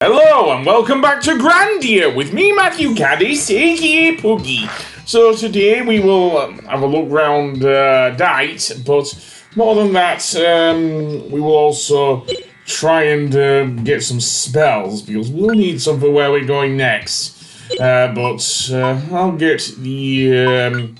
Hello and welcome back to Grandia with me, Matthew Caddis, aka Puggy. So today we will have a look round Dight, but more than that, we will also try and get some spells because we'll need some for where we're going next. I'll get the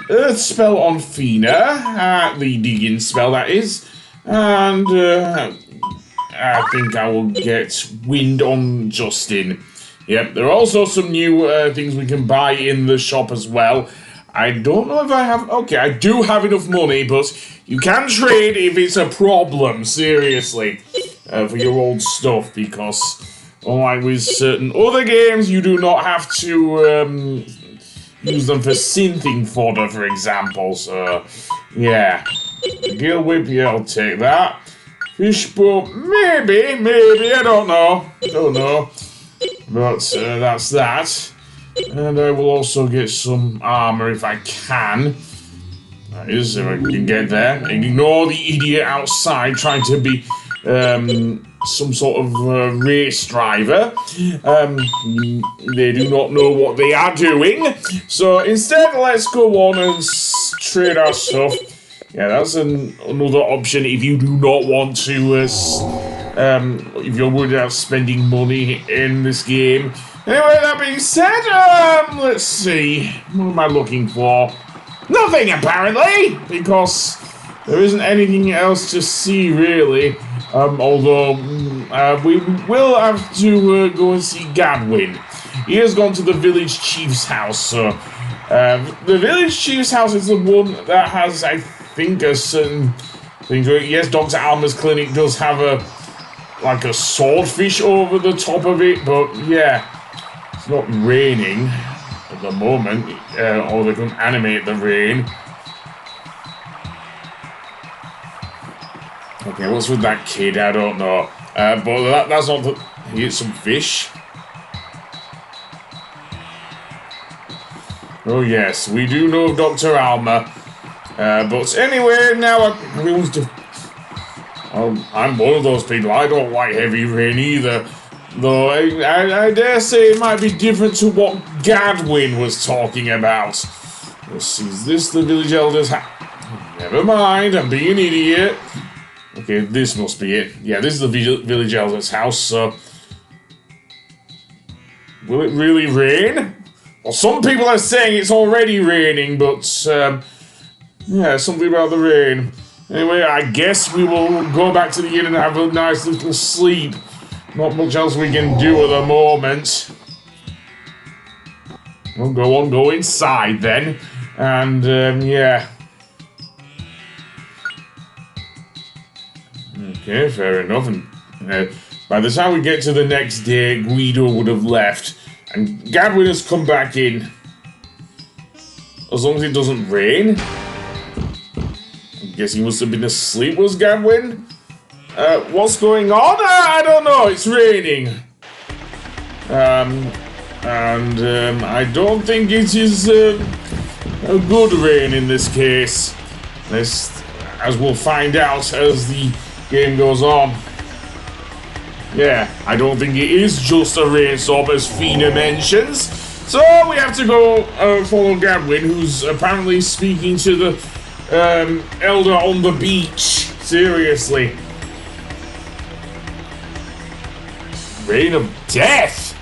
Earth spell on Fina, the digging spell that is, and I think I will get wind on Justin. Yep, there are also some new things we can buy in the shop as well. I don't know if I have... Okay, I do have enough money, but you can trade if it's a problem, seriously, for your old stuff, because unlike with certain other games, you do not have to use them for synthing fodder, for example, so yeah. Gill Whip, yeah, I'll take that. Fish boat, maybe, I don't know. But that's that. And I will also get some armor if I can. That is, if I can get there. Ignore the idiot outside trying to be some sort of race driver. They do not know what they are doing. So instead, let's go on and trade our stuff. Yeah, that's another option if you do not want to, if you're worried about spending money in this game. Anyway, that being said, let's see. What am I looking for? Nothing, apparently, because there isn't anything else to see, really. Although, we will have to go and see Gadwin. He has gone to the village chief's house, so... the village chief's house is the one that has, I think, a certain thing. Yes, Dr. Alma's clinic does have like a swordfish over the top of it, but yeah, it's not raining at the moment, or they can animate the rain. Okay, what's with that kid? I don't know. But that's not the... He ate some fish. Oh yes, we do know Dr. Alma. But anyway, now everyone's I'm one of those people. I don't like heavy rain either. Though I dare say it might be different to what Gadwin was talking about. Let's see, is this the village elder's house? Never mind, I'm being an idiot. Okay, this must be it. Yeah, this is the village elder's house, so... Will it really rain? Well, some people are saying it's already raining, but, yeah, something about the rain. Anyway, I guess we will go back to the inn and have a nice little sleep. Not much else we can do at the moment. We'll go inside then. And, yeah. Okay, fair enough. And by the time we get to the next day, Guido would have left. And Gadwin has come back in. As long as it doesn't rain. I guess he must have been asleep, was Gadwin? What's going on? I don't know, it's raining. I don't think it is a good rain in this case. As we'll find out as the game goes on. Yeah, I don't think it is just a rainstorm as Fina mentions. So we have to go follow Gadwin, who's apparently speaking to the elder on the beach. Seriously. Rain of death?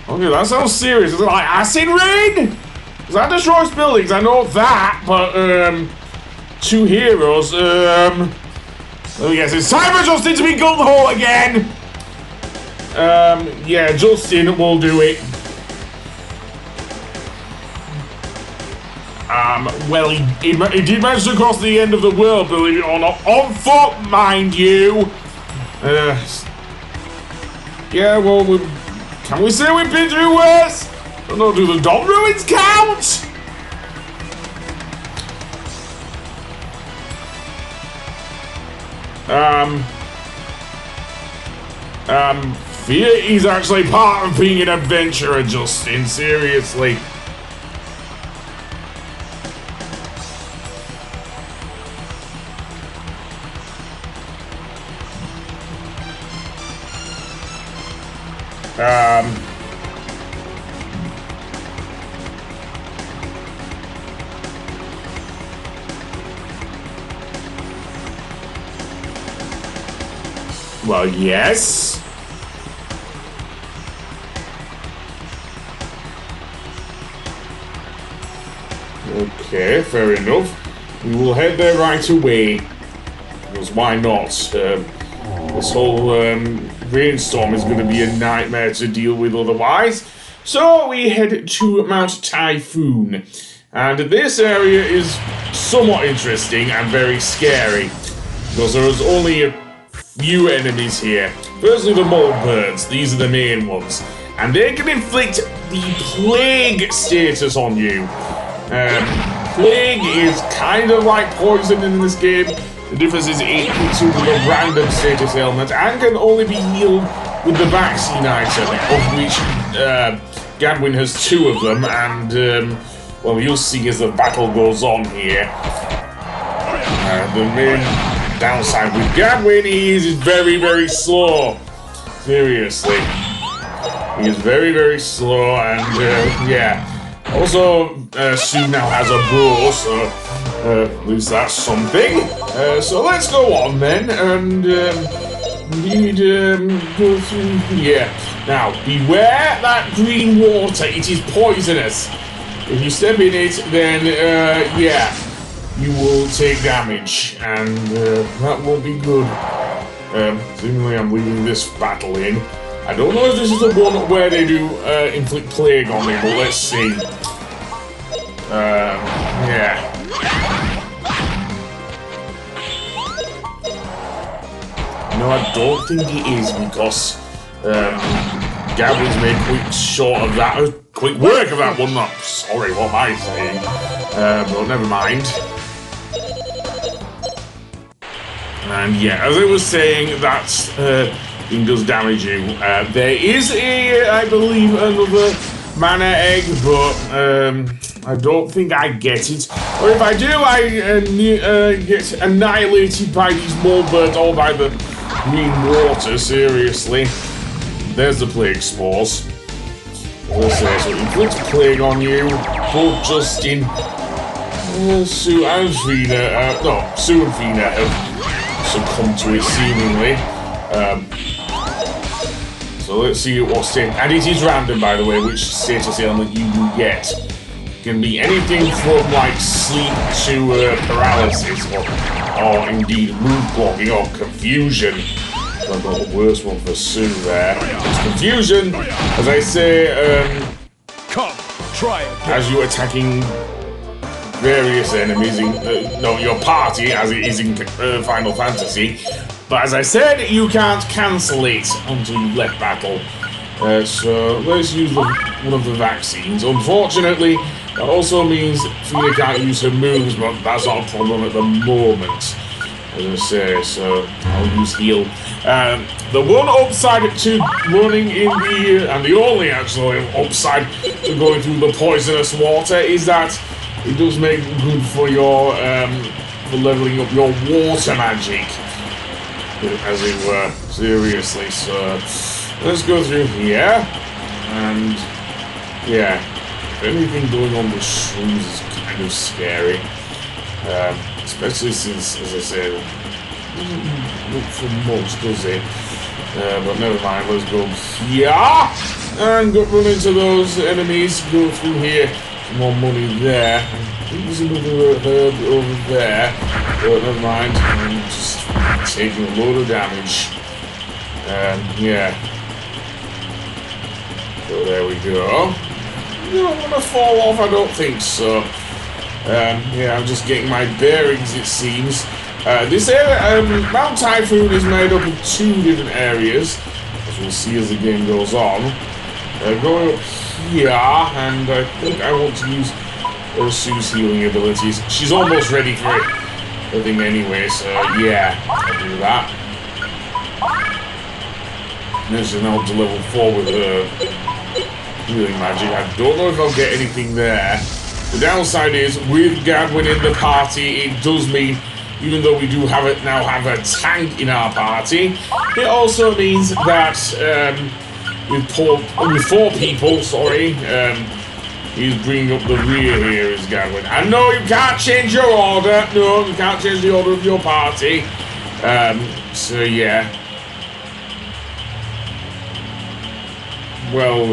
Okay, that sounds serious. Is it like acid rain? Because that destroys buildings, I know that, but two heroes, let me guess, it's time for Justin to be Gung Ho again! Yeah, Justin will do it. Well, he did manage to cross the end of the world, believe it or not. On foot, mind you. Yeah, well, can we say we've been through worse? I don't know, do the Dom ruins count? Fear is actually part of being an adventurer, Justin, seriously. Well, yes. Okay, fair enough. We will head there right away. Because why not? This whole rainstorm is going to be a nightmare to deal with otherwise. So we head to Mount Typhoon. And this area is somewhat interesting and very scary. Because there is only a few enemies here. Firstly, the mole birds. These are the main ones. And they can inflict the plague status on you. Plague is kind of like poison in this game. The difference is it puts you with a random status ailment and can only be healed with the vaccine item, of which Gadwin has 2 of them, and well, you'll see as the battle goes on here. The main downside with Gadwin is he's very, very slow. Seriously. He is very, very slow, and yeah. Also, Sue now has a bow, so at least that's something. So let's go on then, and indeed go through here. Now, beware that green water, it is poisonous. If you step in it, then yeah, you will take damage, and that won't be good. Seemingly I'm leaving this battle in. I don't know if this is the one where they do inflict plague on me, but let's see. Yeah. No, I don't think it is, because Gavin's made quick work of that one. Not sorry, what am I saying? But never mind. And yeah, as I was saying, that thing does damage you. There is I believe, another mana egg, but I don't think I get it. Or if I do, I get annihilated by these mole birds or by the green water. Seriously. There's the plague spores. Also, so inflict plague on you. Both Justin, Sue and Fina. Sue and Fina have succumbed to it seemingly. So let's see what state, and it is random, by the way, which status ailment you will get. It can be anything from like sleep to paralysis, or indeed mood blocking or confusion. So I've got the worst one for Sue there. It's confusion, as I say, come, try it. As you're attacking various enemies in your party, as it is in Final Fantasy. But as I said, you can't cancel it until you left battle. So let's use one of the vaccines. Unfortunately, that also means Fina can't use her moves, but that's not a problem at the moment. As I say, so I'll use heal. The one upside to running in the, and the only actually upside to going through the poisonous water is that it does make good for your, for leveling up your water magic. As it were, seriously, so let's go through here, and yeah, if anything going on with shrooms is kind of scary, especially since, as I said, it doesn't look for much, does it? But never mind, let's go here, and run into those enemies, go through here, some more money there, I think there's another herb over there, but never mind, I'm just taking a load of damage. Yeah. So there we go. You don't want to fall off, I don't think so. Yeah, I'm just getting my bearings, it seems. This area, Mount Typhoon is made up of 2 different areas, as we'll see as the game goes on. Going up here, and I think I want to use Ursu's healing abilities. She's almost ready for it. Thing anyway, so yeah, I'll do that. And she's now up to level 4 with her healing magic. I don't know if I'll get anything there. The downside is, with Gadwin in the party, it does mean, even though we do have now have a tank in our party, it also means that with 4 people, sorry. He's bringing up the rear here, is Gadwin. And no, you can't change your order. No, you can't change the order of your party. So yeah. Well,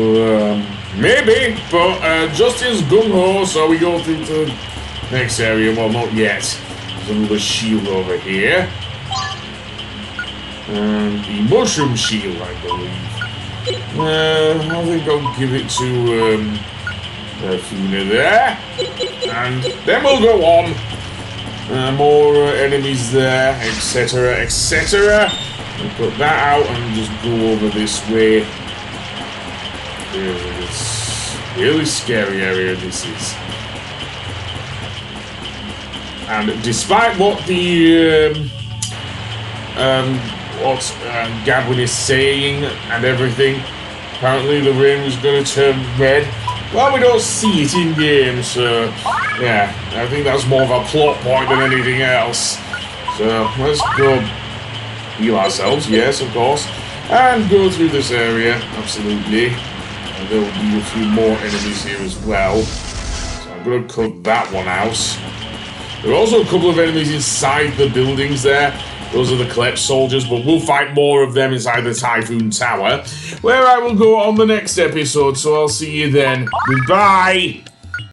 maybe, but Justin's gung ho, so we go through to the next area. Well, not yet. There's another shield over here. The mushroom shield, I believe. I think I'll give it to Funa there. And then we'll go on. More enemies there, etc., etc. We'll put that out and just go over this way. It's really scary area this is. And despite what the Gadwin is saying and everything, apparently the rain was going to turn red. Well, we don't see it in game, so yeah, I think that's more of a plot point than anything else. So let's go heal ourselves, yes, of course, and go through this area, absolutely. And there will be a few more enemies here as well. So I'm going to cut that one out. There are also a couple of enemies inside the buildings there. Those are the Klep soldiers, but we'll fight more of them inside the Typhoon Tower, where I will go on the next episode, so I'll see you then. Goodbye!